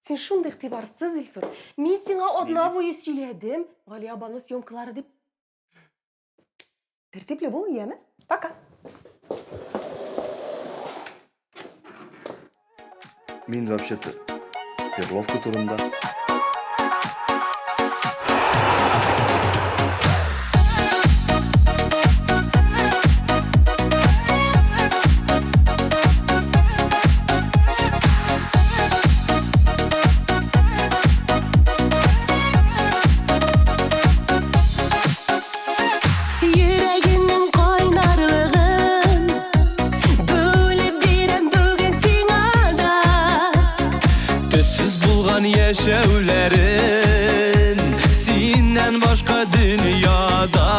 [SPEAKER 10] Сен шундай иқтибарсыз, Илсур. Мен сеңа одна бойы сөйледім. Галия абаны съемкалары деп. Тәртіплі бол, ияме? Пока.
[SPEAKER 6] Мен вообще-то Перловка турында.
[SPEAKER 10] Yüreğinin kaynarlığın bölüp verem bugün sana da.
[SPEAKER 6] Төссіз болған яшәүләрем синнән башка дөньяда.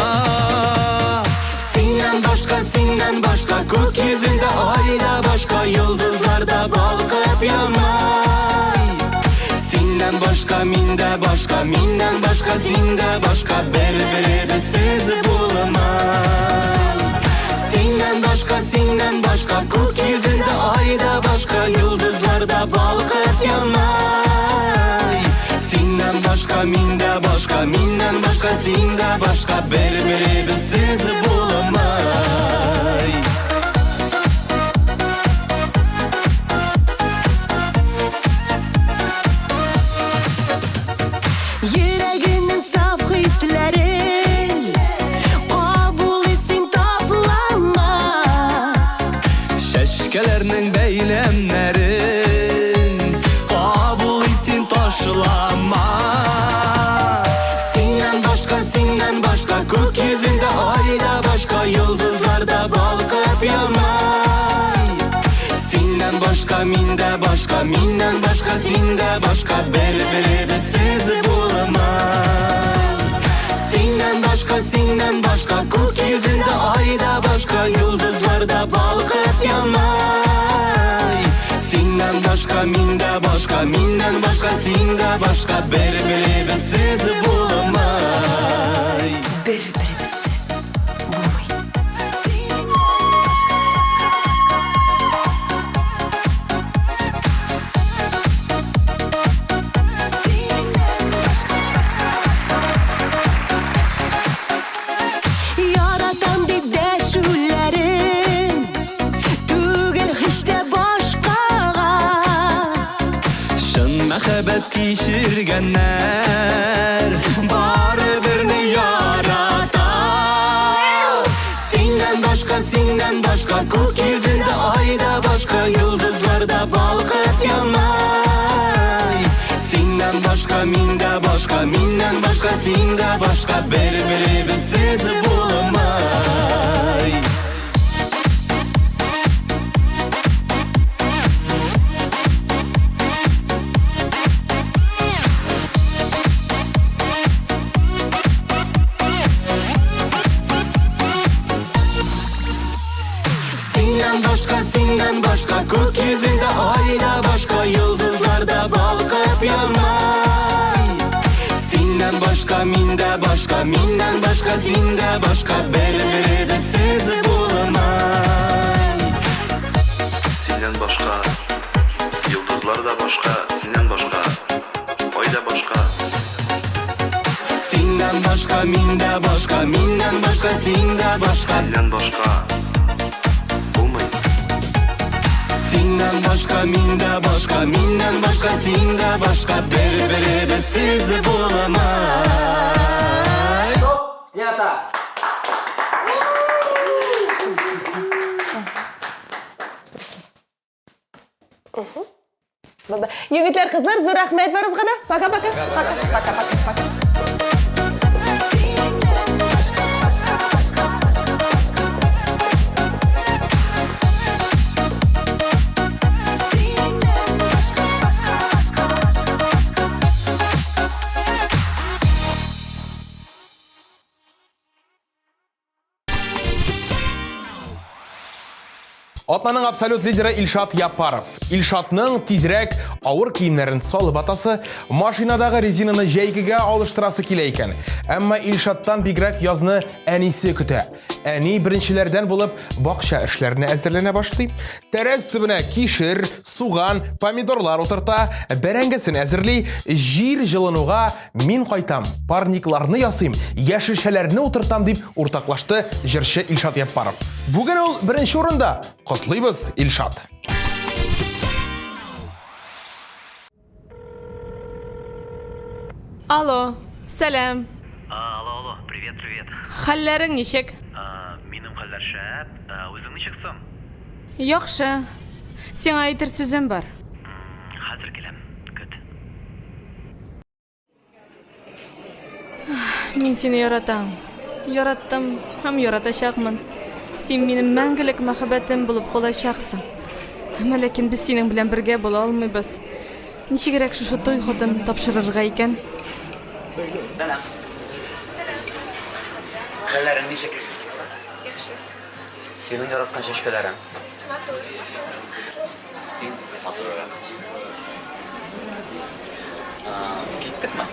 [SPEAKER 10] Синнән башка күк йөзендә айда башка йолдызларда балкып янмай.
[SPEAKER 6] Синнән башка миндә башка, миннән башка синдә башка, бер-беребезсез булмай.
[SPEAKER 10] Синнән башка күк йөзендә айда башка йолдызларда балкып янмай.
[SPEAKER 6] Синнән башка миндә башка, миннән башка синдә башка, бер-беребезсез булмай.
[SPEAKER 10] Yüreğinin saf hislerin kabul etsin taplama.
[SPEAKER 6] Шәшкәләрнең бәйләмнәрен кабул итсин ташлама.
[SPEAKER 10] Синнән башка күк йөзендә айда башка йолдызларда балкып янмай.
[SPEAKER 6] Синнән башка миндә башка, миннән башка синдә башка, бер-беребезсез булмай.
[SPEAKER 10] Синнән башка күк йөзендә айда башка йолдызларда балкып янмай.
[SPEAKER 6] Синнән башка миндә башка, миннән башка синдә башка, бер-беребезсез булмай.
[SPEAKER 10] Бер-беребезсез булмай. Yaratам дип дәшүләрем түгел һич тә башкага.
[SPEAKER 6] Шын мәхәббәт кичергәннәр барыберне ярата.
[SPEAKER 10] Синнән башка күк йөзендә айда башка йолдызларда балкып янмай.
[SPEAKER 6] Синнән башка миндә башка, миннән башка синдә башка, бер-беребезсез булмай.
[SPEAKER 10] Синнән башка күк йөзендә айда башка йолдызларда балкып янмай.
[SPEAKER 6] Синнән башка миндә башка, миннән башка синдә башка, бер-беребезсез булмай. Синнән башка йолдызлар да башка, синнән башка ай да башка.
[SPEAKER 10] Синнән башка миндә башка, миннән башка синдә башка.
[SPEAKER 6] Синнән башка булмый.
[SPEAKER 10] Синнән башка миндә башка, миннән башка синдә башка, бер-беребезсез булмай.
[SPEAKER 5] Снято!
[SPEAKER 10] Егетләр, кызлар, зур рәхмәт барыгызга да. Пока-пока. Пока-пока.
[SPEAKER 2] Атнаның абсолют лидеры Илшат Япаров. Илшатның тизрәк авыр киемнәрен салып атасы, машинадағы резинаны җәйгегә алыштырасы килә икән. Әмма Илшаттан бигрәк язны әнисе көтә. Әни беренчеләрдән булып бакча эшләренә әзерләнә башлый. Тәрәз төбенә кишер, суган, помидорлар утырта, бәрәңгесен әзерли, җир җылынуга мин кайтам, парникларны ясыйм, яшелчәләрне утыртам дип уртаклашты җырчы Илшат Япаров. Бүген ул беренче урында. Котлыйбыз, Илшат.
[SPEAKER 13] Алло, сәлам.
[SPEAKER 14] Алло, привет.
[SPEAKER 13] Хәлләрең ничек?
[SPEAKER 14] Минем хәлләр шәп. Үзең ничексең?
[SPEAKER 13] Яхшы. Сиңа әйтер сүзем бар.
[SPEAKER 14] Хәзер киләм. Көт.
[SPEAKER 13] Мин сине яратам. Яраттым һәм яратачакмын. Син минем мәңгелек мәхәббәтем булып калачаксың. Әмма ләкин без синең белән бергә була алмыйбыз. Ничегрәк шушы той хатын тапшырырга икән?
[SPEAKER 14] Сәлам. Хәлләрең ничек?
[SPEAKER 13] Яхшы.
[SPEAKER 14] Синең яраткан чәчкәләрең.
[SPEAKER 13] Матур.
[SPEAKER 14] Син матур. Киттекме?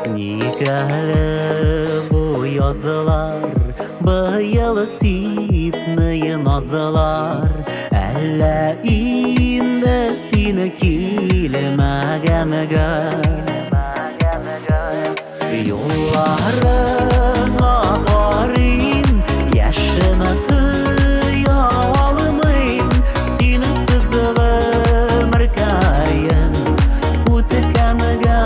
[SPEAKER 10] Нигәле бу язылар, быел сипмәен азылар, әллә инде сине килмәгәнгә. Юлларыңа карыйм, яшемә тыя алмыйм, сине сызылып мәркәем үткәнгә.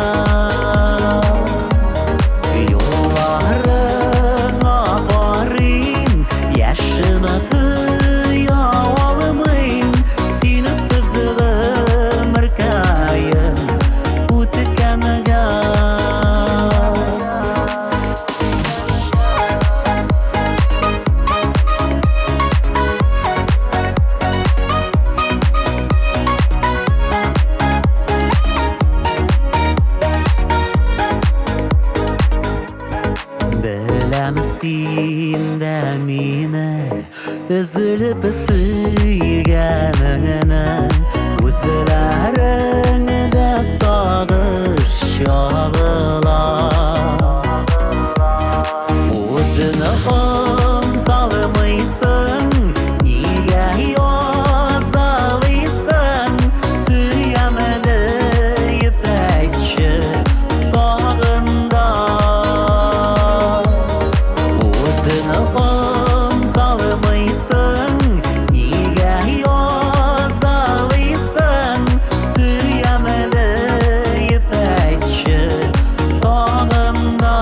[SPEAKER 10] Юлларыңа карыйм, яшемә тыя алмыйм, сине сызылып мәркәем үткәнгә. Син дә мине өзелеп сөйгәнеңне, күзләреңдә сагыш чагыла. Үзеңне оныталмыйсың, нигә язалыйсың, сөйәмә дип әйтче тагында. Ontalmıysın, niga yazalıysan, süyemede ipekçi dağında.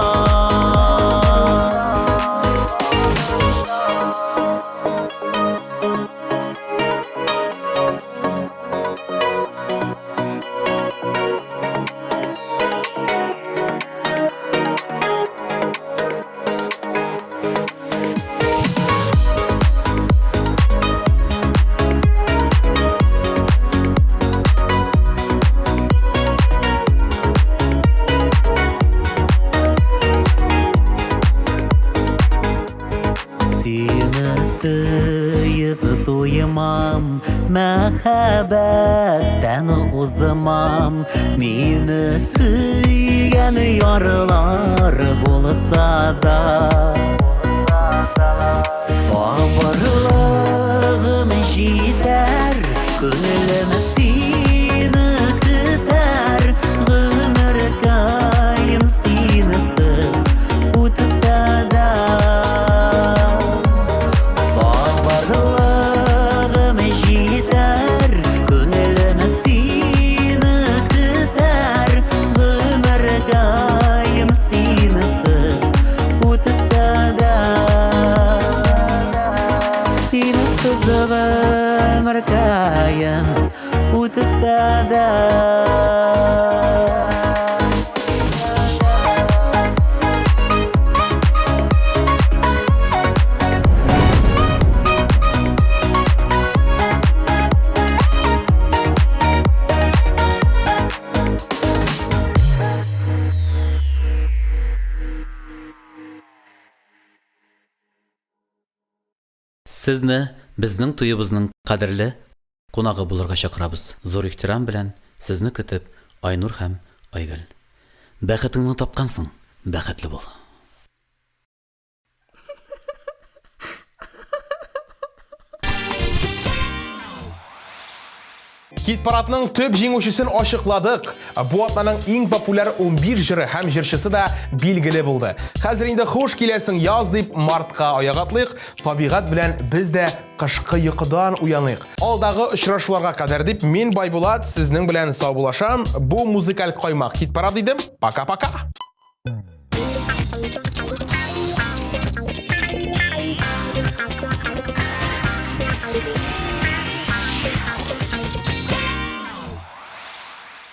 [SPEAKER 10] Сөйіп туймам, мәхәббәттән узмам, мине сөйгән ярлар булса да. Сабырлыгым җитәр, күңелем сине көтәр, гомергәем синесез үтсә дә. Сабырлыгым җитәр, күңелем сине көтәр, гомергәем синесез үтсә дә. Синесез гомергәем үтсә
[SPEAKER 15] Сезне безнең туебызның кадерле кунагы булырга чакырабыз. Зур ихтирам белән сезне көтеп Айнур һәм Айгөл. Бәхетеңне тапкансың, бәхетле бул.
[SPEAKER 2] Хит парадның төп җиңүчесен ачыкладык. Бу атнаның иң популяр 11 җыры һәм җырчысы да билгеле булды. Хәзер инде хуш киләсең яз дип мартка аяк атлыйк. Табигать белән без дә кышкы йокыдан уяныйк. Алдагы очрашуларга кадәр дип мин Байбулат сезнең белән сау булашам. Бу музыкаль каймак хит парад идем. Пока-пока.